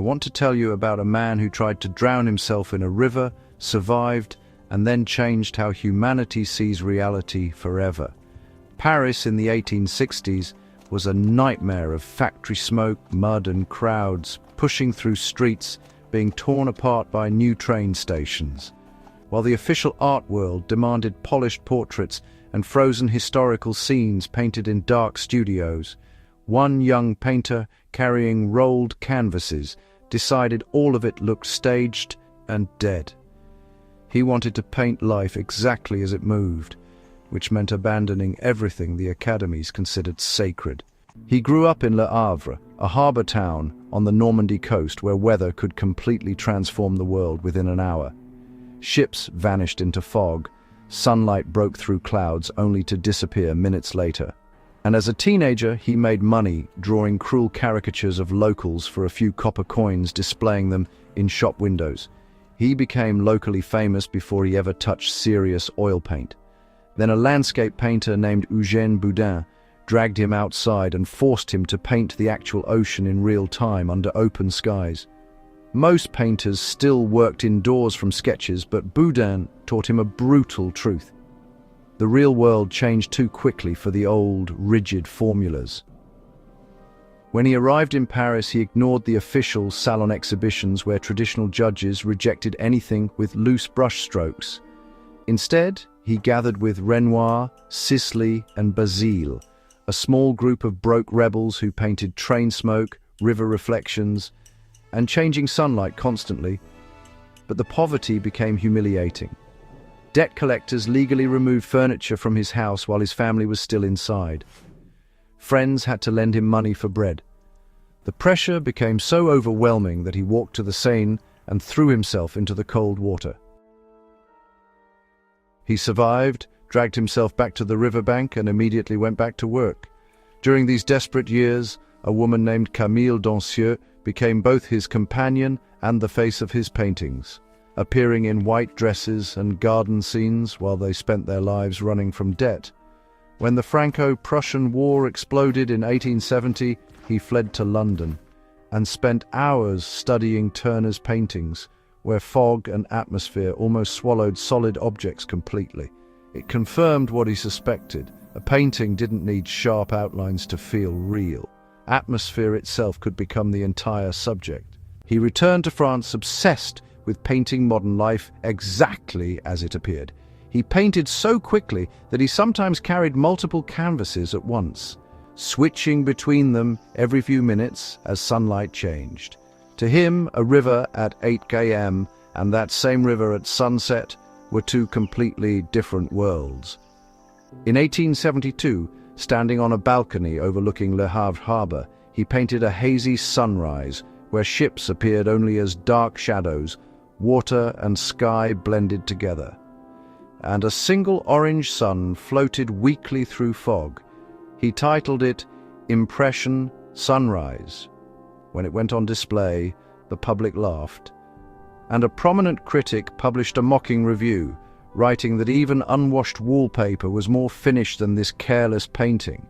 want to tell you about a man who tried to drown himself in a river, survived, and then changed how humanity sees reality forever. Paris in the 1860s was a nightmare of factory smoke, mud, and crowds pushing through streets, being torn apart by new train stations. While the official art world demanded polished portraits and frozen historical scenes painted in dark studios, one young painter carrying rolled canvases decided all of it looked staged and dead. He wanted to paint life exactly as it moved, which meant abandoning everything the academies considered sacred. He grew up in Le Havre, a harbour town on the Normandy coast where weather could completely transform the world within an hour. Ships vanished into fog, sunlight broke through clouds only to disappear minutes later. And as a teenager, he made money drawing cruel caricatures of locals for a few copper coins, displaying them in shop windows. He became locally famous before he ever touched serious oil paint. Then a landscape painter named Eugène Boudin dragged him outside and forced him to paint the actual ocean in real time under open skies. Most painters still worked indoors from sketches, but Boudin taught him a brutal truth. The real world changed too quickly for the old, rigid formulas. When he arrived in Paris, he ignored the official salon exhibitions where traditional judges rejected anything with loose brushstrokes. Instead, he gathered with Renoir, Sisley, and Basile, a small group of broke rebels who painted train smoke, river reflections, and changing sunlight constantly. But the poverty became humiliating. Debt collectors legally removed furniture from his house while his family was still inside. Friends had to lend him money for bread. The pressure became so overwhelming that he walked to the Seine and threw himself into the cold water. He survived, dragged himself back to the riverbank, and immediately went back to work. During these desperate years, a woman named Camille Dancieux became both his companion and the face of his paintings, appearing in white dresses and garden scenes while they spent their lives running from debt. When the Franco-Prussian War exploded in 1870, he fled to London and spent hours studying Turner's paintings, where fog and atmosphere almost swallowed solid objects completely. It confirmed what he suspected. A painting didn't need sharp outlines to feel real. Atmosphere itself could become the entire subject. He returned to France obsessed with painting modern life exactly as it appeared. He painted so quickly that he sometimes carried multiple canvases at once, switching between them every few minutes as sunlight changed. To him, a river at 8 a.m. and that same river at sunset were two completely different worlds. In 1872, standing on a balcony overlooking Le Havre Harbour, he painted a hazy sunrise where ships appeared only as dark shadows, water and sky blended together, and a single orange sun floated weakly through fog. He titled it Impression Sunrise. When it went on display, the public laughed, and a prominent critic published a mocking review, writing that even unwashed wallpaper was more finished than this careless painting.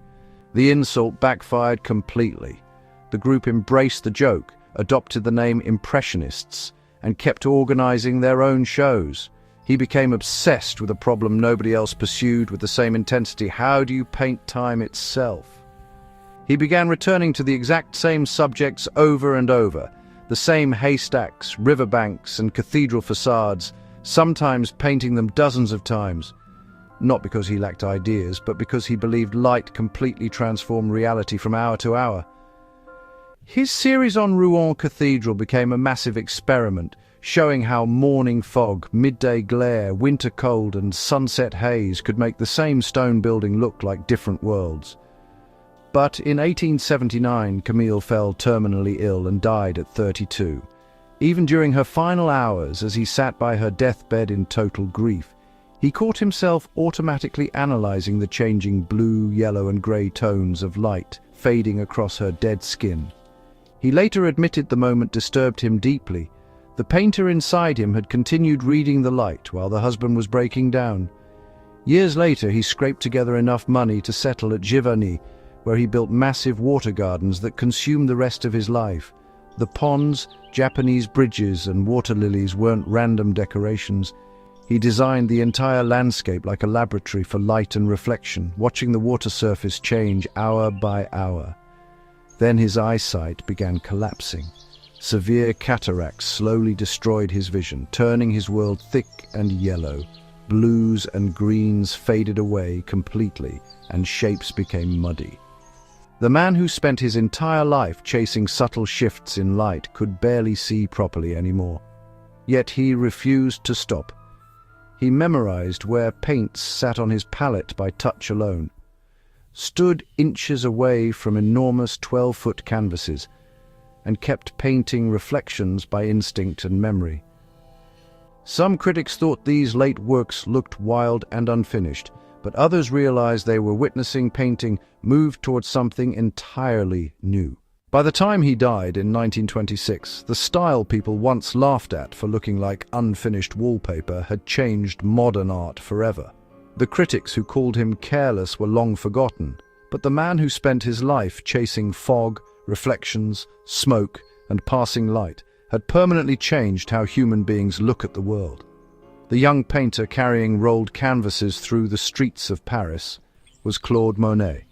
The insult backfired completely. The group embraced the joke, adopted the name Impressionists, and kept organizing their own shows. He became obsessed with a problem nobody else pursued with the same intensity. How do you paint time itself? He began returning to the exact same subjects over and over, the same haystacks, riverbanks, and cathedral facades, sometimes painting them dozens of times. Not because he lacked ideas, but because he believed light completely transformed reality from hour to hour. His series on Rouen Cathedral became a massive experiment, showing how morning fog, midday glare, winter cold, and sunset haze could make the same stone building look like different worlds. But in 1879, Camille fell terminally ill and died at 32. Even during her final hours, as he sat by her deathbed in total grief, he caught himself automatically analyzing the changing blue, yellow, and grey tones of light fading across her dead skin. He later admitted the moment disturbed him deeply. The painter inside him had continued reading the light while the husband was breaking down. Years later, he scraped together enough money to settle at Giverny, where he built massive water gardens that consumed the rest of his life. The ponds, Japanese bridges, and water lilies weren't random decorations. He designed the entire landscape like a laboratory for light and reflection, watching the water surface change hour by hour. Then his eyesight began collapsing. Severe cataracts slowly destroyed his vision, turning his world thick and yellow. Blues and greens faded away completely, and shapes became muddy. The man who spent his entire life chasing subtle shifts in light could barely see properly anymore. Yet he refused to stop. He memorized where paints sat on his palette by touch alone, stood inches away from enormous 12-foot canvases, and kept painting reflections by instinct and memory. Some critics thought these late works looked wild and unfinished, but others realized they were witnessing painting move towards something entirely new. By the time he died in 1926, the style people once laughed at for looking like unfinished wallpaper had changed modern art forever. The critics who called him careless were long forgotten, but the man who spent his life chasing fog, reflections, smoke, and passing light had permanently changed how human beings look at the world. The young painter carrying rolled canvases through the streets of Paris was Claude Monet.